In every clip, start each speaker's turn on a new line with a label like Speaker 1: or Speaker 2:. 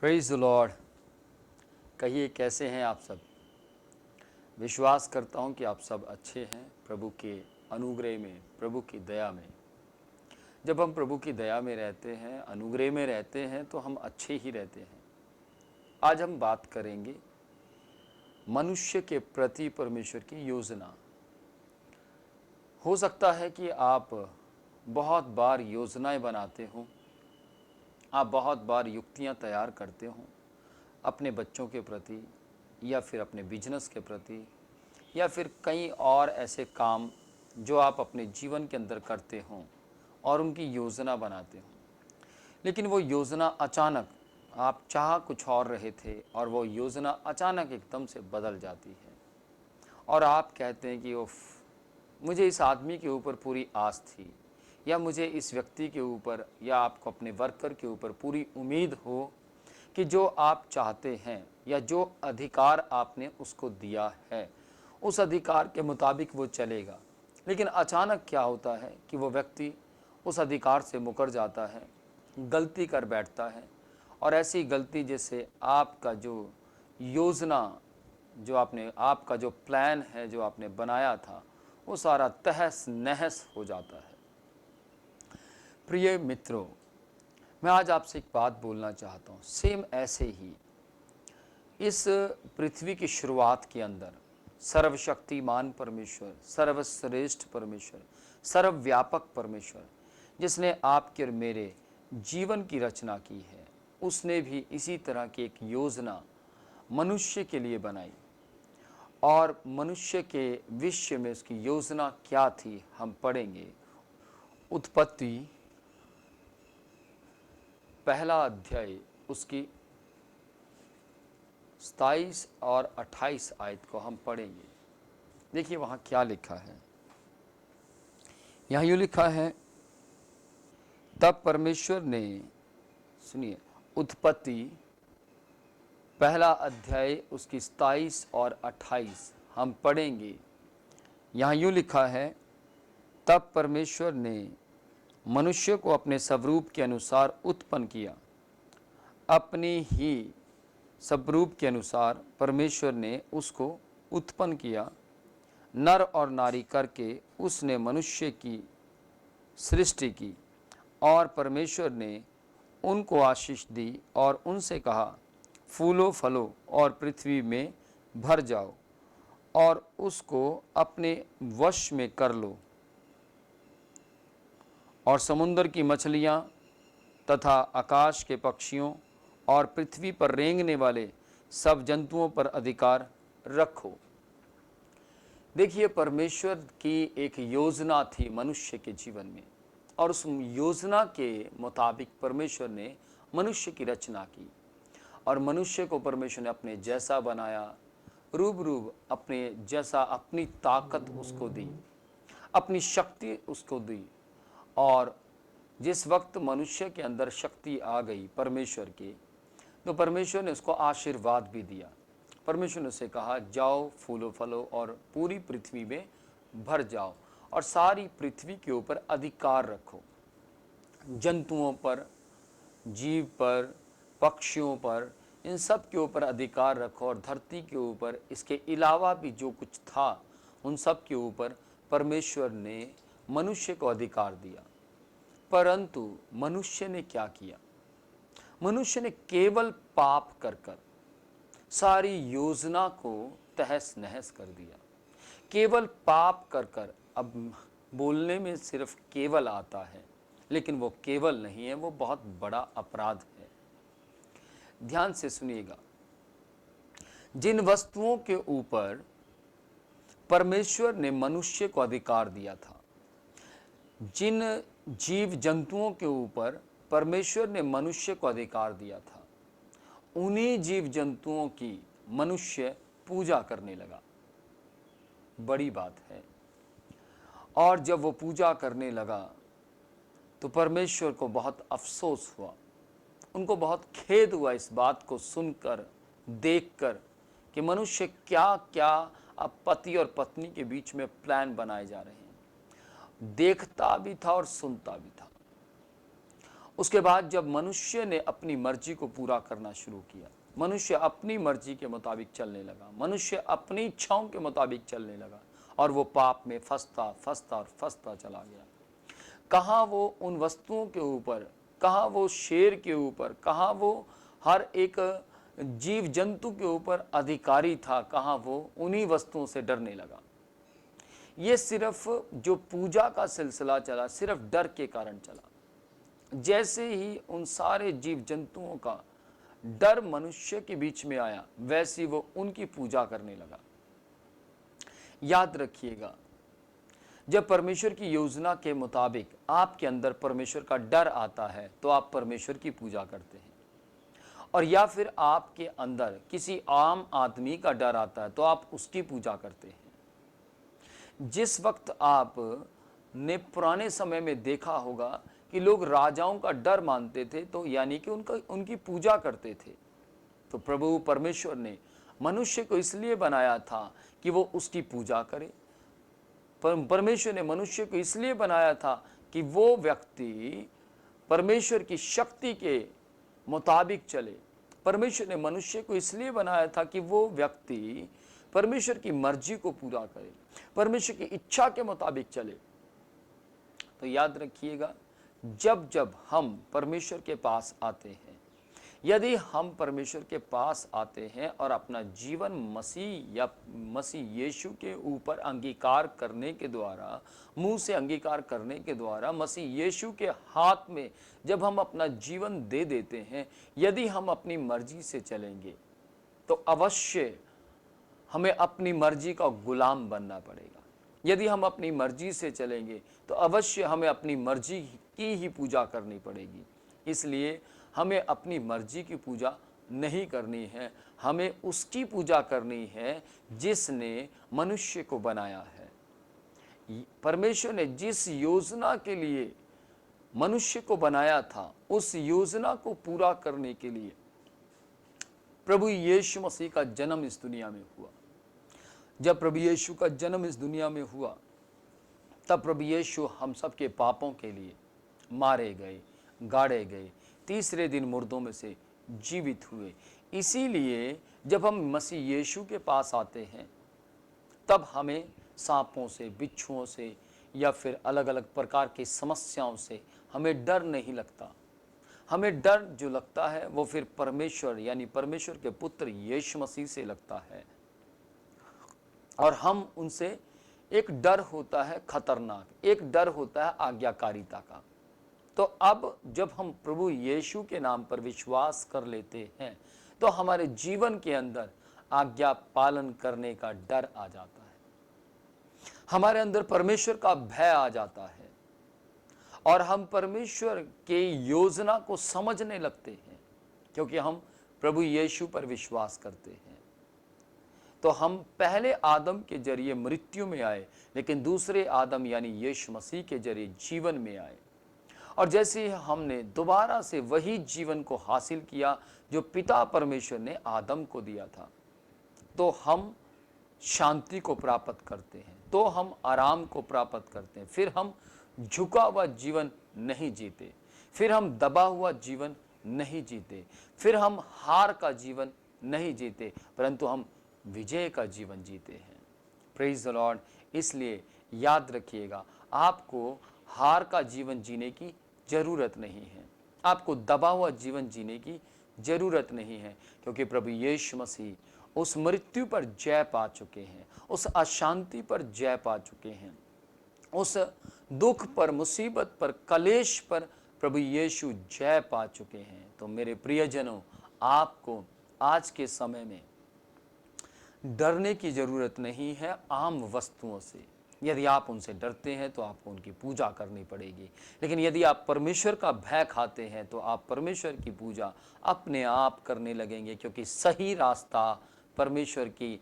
Speaker 1: Praise the Lord. कहिए कैसे हैं आप सब। विश्वास करता हूं कि आप सब अच्छे हैं प्रभु के अनुग्रह में, प्रभु की दया में। जब हम प्रभु की दया में रहते हैं, अनुग्रह में रहते हैं, तो हम अच्छे ही रहते हैं। आज हम बात करेंगे मनुष्य के प्रति परमेश्वर की योजना। हो सकता है कि आप बहुत बार योजनाएं बनाते हो, आप बहुत बार युक्तियां तैयार करते हो अपने बच्चों के प्रति, या फिर अपने बिजनेस के प्रति, या फिर कई और ऐसे काम जो आप अपने जीवन के अंदर करते हों और उनकी योजना बनाते हों। लेकिन वो योजना अचानक, आप चाह कुछ और रहे थे और वो योजना अचानक एकदम से बदल जाती है और आप कहते हैं कि उफ, मुझे इस आदमी के ऊपर पूरी आस थी, या मुझे इस व्यक्ति के ऊपर, या आपको अपने वर्कर के ऊपर पूरी उम्मीद हो कि जो आप चाहते हैं या जो अधिकार आपने उसको दिया है उस अधिकार के मुताबिक वो चलेगा। लेकिन अचानक क्या होता है कि वो व्यक्ति उस अधिकार से मुकर जाता है, गलती कर बैठता है, और ऐसी गलती जिससे आपका जो योजना, जो आपका जो प्लान है, जो आपने बनाया था, वो सारा तहस नहस हो जाता है। प्रिय मित्रों, मैं आज आपसे एक बात बोलना चाहता हूँ। सेम ऐसे ही इस पृथ्वी की शुरुआत के अंदर सर्वशक्तिमान परमेश्वर, सर्वश्रेष्ठ परमेश्वर, सर्वव्यापक परमेश्वर, जिसने आपके और मेरे जीवन की रचना की है, उसने भी इसी तरह की एक योजना मनुष्य के लिए बनाई। और मनुष्य के विषय में उसकी योजना क्या थी, हम पढ़ेंगे। उत्पत्ति पहला अध्याय, उसकी 27 और 28 आयत को हम पढ़ेंगे। देखिए वहाँ क्या लिखा है। यहाँ यूँ लिखा है, तब परमेश्वर ने, सुनिए, उत्पत्ति पहला अध्याय उसकी 27 और 28 हम पढ़ेंगे। यहाँ यूँ लिखा है, तब परमेश्वर ने मनुष्य को अपने स्वरूप के अनुसार उत्पन्न किया, अपनी ही स्वरूप के अनुसार परमेश्वर ने उसको उत्पन्न किया, नर और नारी करके उसने मनुष्य की सृष्टि की। और परमेश्वर ने उनको आशीष दी और उनसे कहा, फूलो फलो और पृथ्वी में भर जाओ और उसको अपने वश में कर लो, और समुद्र की मछलियाँ तथा आकाश के पक्षियों और पृथ्वी पर रेंगने वाले सब जंतुओं पर अधिकार रखो। देखिए, परमेश्वर की एक योजना थी मनुष्य के जीवन में, और उस योजना के मुताबिक परमेश्वर ने मनुष्य की रचना की, और मनुष्य को परमेश्वर ने अपने जैसा बनाया, रूबरूब अपने जैसा, अपनी ताकत उसको दी, अपनी शक्ति उसको दी। और जिस वक्त मनुष्य के अंदर शक्ति आ गई परमेश्वर की, तो परमेश्वर ने उसको आशीर्वाद भी दिया। परमेश्वर ने उसे कहा, जाओ, फूलो फलो और पूरी पृथ्वी में भर जाओ और सारी पृथ्वी के ऊपर अधिकार रखो, जंतुओं पर, जीव पर, पक्षियों पर, इन सब के ऊपर अधिकार रखो, और धरती के ऊपर इसके अलावा भी जो कुछ था उन सब के ऊपर परमेश्वर ने मनुष्य को अधिकार दिया। परंतु मनुष्य ने क्या किया? मनुष्य ने केवल पाप कर कर सारी योजना को तहस नहस कर दिया। केवल पाप कर कर, अब बोलने में सिर्फ केवल आता है, लेकिन वो केवल नहीं है, वो बहुत बड़ा अपराध है। ध्यान से सुनिएगा। जिन वस्तुओं के ऊपर परमेश्वर ने मनुष्य को अधिकार दिया था, जिन जीव जंतुओं के ऊपर परमेश्वर ने मनुष्य को अधिकार दिया था, उन्हीं जीव जंतुओं की मनुष्य पूजा करने लगा। बड़ी बात है। और जब वो पूजा करने लगा तो परमेश्वर को बहुत अफसोस हुआ, उनको बहुत खेद हुआ इस बात को सुनकर, देखकर कि मनुष्य क्या क्या अब पति और पत्नी के बीच में प्लान बनाए जा रहे हैं। देखता भी था और सुनता भी था। उसके बाद जब मनुष्य ने अपनी मर्जी को पूरा करना शुरू किया, मनुष्य अपनी मर्जी के मुताबिक चलने लगा, मनुष्य अपनी इच्छाओं के मुताबिक चलने लगा और वो पाप में फंसता फंसता और फंसता चला गया। कहाँ वो उन वस्तुओं के ऊपर, कहाँ वो शेर के ऊपर, कहाँ वो हर एक जीव जंतु के ऊपर अधिकारी था, कहाँ वो उन्हीं वस्तुओं से डरने लगा। ये सिर्फ जो पूजा का सिलसिला चला, सिर्फ डर के कारण चला। जैसे ही उन सारे जीव जंतुओं का डर मनुष्य के बीच में आया, वैसे वो उनकी पूजा करने लगा। याद रखिएगा, जब परमेश्वर की योजना के मुताबिक आपके अंदर परमेश्वर का डर आता है तो आप परमेश्वर की पूजा करते हैं, और या फिर आपके अंदर किसी आम आदमी का डर आता है तो आप उसकी पूजा करते हैं। जिस वक्त आप ने पुराने समय में देखा होगा कि लोग राजाओं का डर मानते थे, तो यानी कि उनकी पूजा करते थे। तो प्रभु परमेश्वर ने मनुष्य को इसलिए बनाया था कि वो उसकी पूजा करे। परमेश्वर ने मनुष्य को इसलिए बनाया था कि वो व्यक्ति परमेश्वर की शक्ति के मुताबिक चले। परमेश्वर ने मनुष्य को इसलिए बनाया था कि वो व्यक्ति परमेश्वर की मर्जी को पूरा करे, परमेश्वर की इच्छा के मुताबिक चले। तो याद रखिएगा, जब जब हम परमेश्वर के पास आते हैं, यदि हम परमेश्वर के पास आते हैं और अपना जीवन मसीह यीशु के ऊपर अंगीकार करने के द्वारा, मुंह से अंगीकार करने के द्वारा, मसीह यीशु के हाथ में जब हम अपना जीवन दे देते हैं, यदि हम अपनी मर्जी से चलेंगे तो अवश्य हमें अपनी मर्जी का गुलाम बनना पड़ेगा। यदि हम अपनी मर्जी से चलेंगे तो अवश्य हमें अपनी मर्जी की ही पूजा करनी पड़ेगी। इसलिए हमें अपनी मर्जी की पूजा नहीं करनी है, हमें उसकी पूजा करनी है जिसने मनुष्य को बनाया है। परमेश्वर ने जिस योजना के लिए मनुष्य को बनाया था, उस योजना को पूरा करने के लिए प्रभु यीशु मसीह का जन्म इस दुनिया में हुआ। जब प्रभु यीशु का जन्म इस दुनिया में हुआ, तब प्रभु यीशु हम सबके पापों के लिए मारे गए, गाड़े गए, तीसरे दिन मुर्दों में से जीवित हुए। इसीलिए जब हम मसीह यीशु के पास आते हैं, तब हमें सांपों से, बिच्छुओं से या फिर अलग अलग प्रकार की समस्याओं से हमें डर नहीं लगता। हमें डर जो लगता है वो फिर परमेश्वर यानी परमेश्वर के पुत्र यीशु मसीह से लगता है, और हम उनसे, एक डर होता है खतरनाक, एक डर होता है आज्ञाकारिता का। तो अब जब हम प्रभु यीशु के नाम पर विश्वास कर लेते हैं तो हमारे जीवन के अंदर आज्ञा पालन करने का डर आ जाता है, हमारे अंदर परमेश्वर का भय आ जाता है, और हम परमेश्वर के योजना को समझने लगते हैं, क्योंकि हम प्रभु यीशु पर विश्वास करते हैं। तो हम पहले आदम के जरिए मृत्यु में आए, लेकिन दूसरे आदम यानी यीशु मसीह के जरिए जीवन में आए। और जैसे ही हमने दोबारा से वही जीवन को हासिल किया जो पिता परमेश्वर ने आदम को दिया था, तो हम शांति को प्राप्त करते हैं, तो हम आराम को प्राप्त करते हैं। फिर हम झुका हुआ जीवन नहीं जीते, फिर हम दबा हुआ जीवन नहीं जीते, फिर हम हार का जीवन नहीं जीते, परंतु हम विजय का जीवन जीते हैं। Praise the Lord. इसलिए याद रखिएगा, आपको हार का जीवन जीने की ज़रूरत नहीं है, आपको दबा हुआ जीवन जीने की ज़रूरत नहीं है, क्योंकि प्रभु यीशु मसीह उस मृत्यु पर जय पा चुके हैं, उस अशांति पर जय पा चुके हैं, उस दुख पर, मुसीबत पर, कलेश पर प्रभु यीशु जय पा चुके हैं। तो मेरे प्रियजनों, आपको आज के समय में डरने की ज़रूरत नहीं है आम वस्तुओं से। यदि आप उनसे डरते हैं तो आपको उनकी पूजा करनी पड़ेगी, लेकिन यदि आप परमेश्वर का भय खाते हैं तो आप परमेश्वर की पूजा अपने आप करने लगेंगे, क्योंकि सही रास्ता परमेश्वर की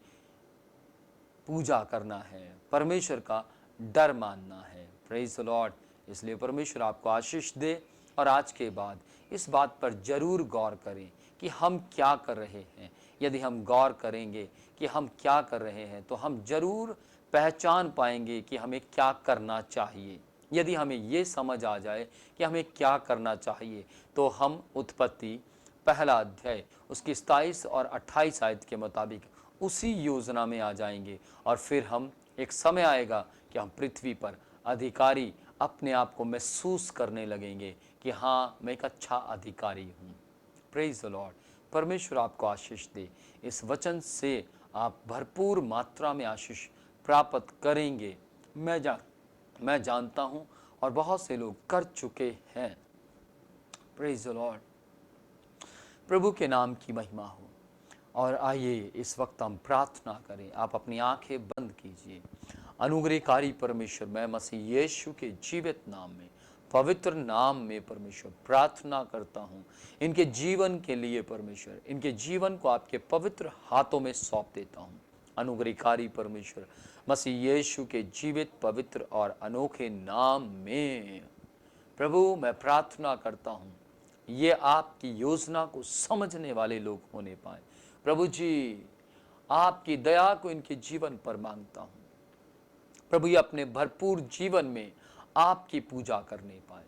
Speaker 1: पूजा करना है, परमेश्वर का डर मानना है। Praise the Lord. इसलिए परमेश्वर आपको आशीष दे, और आज के बाद इस बात पर ज़रूर गौर करें कि हम क्या कर रहे हैं। यदि हम गौर करेंगे कि हम क्या कर रहे हैं तो हम ज़रूर पहचान पाएंगे कि हमें क्या करना चाहिए। यदि हमें ये समझ आ जाए कि हमें क्या करना चाहिए, तो हम उत्पत्ति पहला अध्याय उसकी 27 और 28 आयत के मुताबिक उसी योजना में आ जाएंगे, और फिर हम एक समय आएगा कि हम पृथ्वी पर अधिकारी अपने आप को महसूस करने लगेंगे कि हाँ, मैं एक अच्छा अधिकारी हूँ। Praise the Lord. परमेश्वर आपको आशीष दे। इस वचन से आप भरपूर मात्रा में आशीष प्राप्त करेंगे। मैं जानता हूँ और बहुत से लोग कर चुके हैं। Praise the Lord. प्रभु के नाम की महिमा हो। और आइए इस वक्त हम प्रार्थना करें। आप अपनी आंखें बंद कीजिए। अनुग्रहकारी परमेश्वर, मैं मसीह यीशु के जीवित नाम में, पवित्र नाम में परमेश्वर प्रार्थना करता हूँ इनके जीवन के लिए। परमेश्वर, इनके जीवन को आपके पवित्र हाथों में सौंप देता हूँ। अनुग्रहकारी परमेश्वर, मसीह यीशु के जीवित, पवित्र और अनोखे नाम में प्रभु मैं प्रार्थना करता हूँ, ये आपकी योजना को समझने वाले लोग होने पाए। प्रभु जी, आपकी दया को इनके जीवन पर मांगता हूँ। प्रभु ये अपने भरपूर जीवन में आपकी पूजा करने पाए,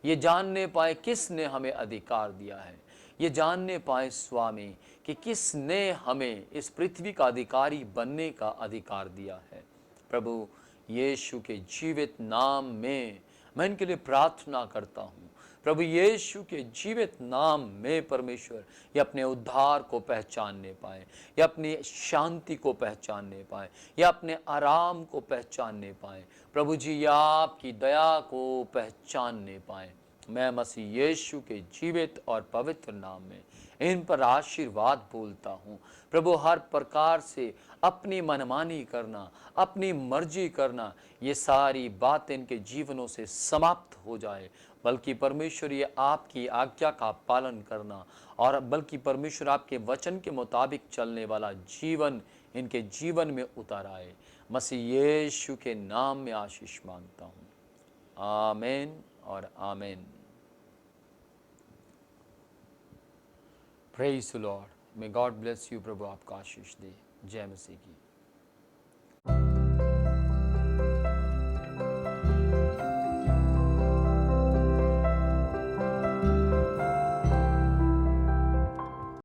Speaker 1: ये जानने पाए किसने हमें अधिकार दिया है, ये जानने पाए स्वामी कि किसने हमें इस पृथ्वी का अधिकारी बनने का अधिकार दिया है। प्रभु यीशु के जीवित नाम में मैं इनके लिए प्रार्थना करता हूँ। प्रभु यीशु के जीवित नाम में परमेश्वर ये अपने उद्धार को पहचानने पाए, ये अपनी शांति को पहचानने पाए, ये अपने आराम को पहचानने पाए। प्रभु जी, ये आपकी दया को पहचानने पाए। मैं मसीह यीशु के जीवित और पवित्र नाम में इन पर आशीर्वाद बोलता हूँ। प्रभु, हर प्रकार से अपनी मनमानी करना, अपनी मर्जी करना, ये सारी बातें इनके जीवनों से समाप्त हो जाए। बल्कि परमेश्वर ये आपकी आज्ञा का पालन करना, और बल्कि परमेश्वर आपके वचन के मुताबिक चलने वाला जीवन इनके जीवन में उतर आए। मसीह यीशु के नाम में आशीष मांगता हूँ। आमीन और आमीन। Praise the Lord. May God bless you. प्रभु आपका आशीष दे। जय मसीह की।